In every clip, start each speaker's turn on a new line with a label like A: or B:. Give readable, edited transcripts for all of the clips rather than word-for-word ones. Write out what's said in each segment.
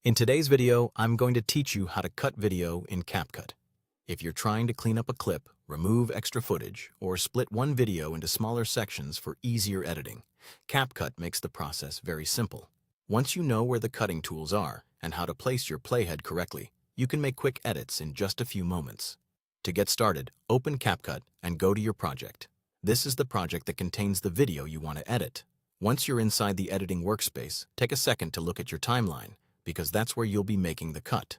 A: In today's video, I'm going to teach you how to cut video in CapCut. If you're trying to clean up a clip, remove extra footage, or split one video into smaller sections for easier editing, CapCut makes the process very simple. Once you know where the cutting tools are and how to place your playhead correctly, you can make quick edits in just a few moments. To get started, open CapCut and go to your project. This is the project that contains the video you want to edit. Once you're inside the editing workspace, take a second to look at your timeline, because that's where you'll be making the cut.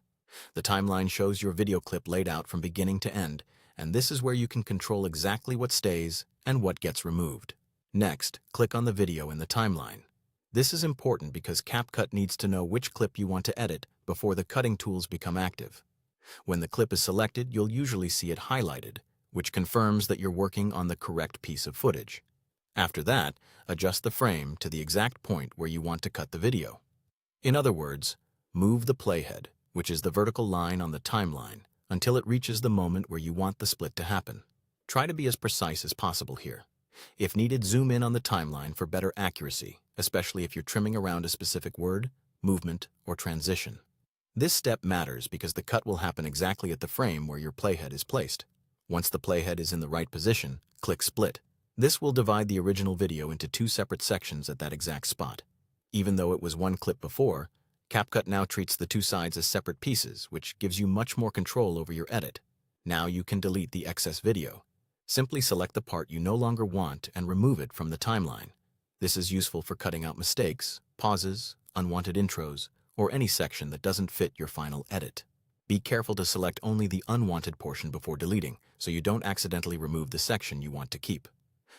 A: The timeline shows your video clip laid out from beginning to end, and this is where you can control exactly what stays and what gets removed. Next, click on the video in the timeline. This is important because CapCut needs to know which clip you want to edit before the cutting tools become active. When the clip is selected, you'll usually see it highlighted, which confirms that you're working on the correct piece of footage. After that, adjust the frame to the exact point where you want to cut the video. In other words, move the playhead, which is the vertical line on the timeline, until it reaches the moment where you want the split to happen. Try to be as precise as possible here. If needed, zoom in on the timeline for better accuracy, especially if you're trimming around a specific word, movement, or transition. This step matters because the cut will happen exactly at the frame where your playhead is placed. Once the playhead is in the right position, click Split. This will divide the original video into two separate sections at that exact spot. Even though it was one clip before, CapCut now treats the two sides as separate pieces, which gives you much more control over your edit. Now you can delete the excess video. Simply select the part you no longer want and remove it from the timeline. This is useful for cutting out mistakes, pauses, unwanted intros, or any section that doesn't fit your final edit. Be careful to select only the unwanted portion before deleting, so you don't accidentally remove the section you want to keep.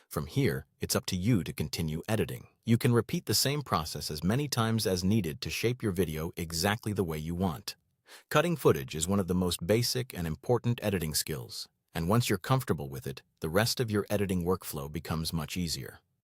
A: From here, it's up to you to continue editing. You can repeat the same process as many times as needed to shape your video exactly the way you want. Cutting footage is one of the most basic and important editing skills, and once you're comfortable with it, the rest of your editing workflow becomes much easier.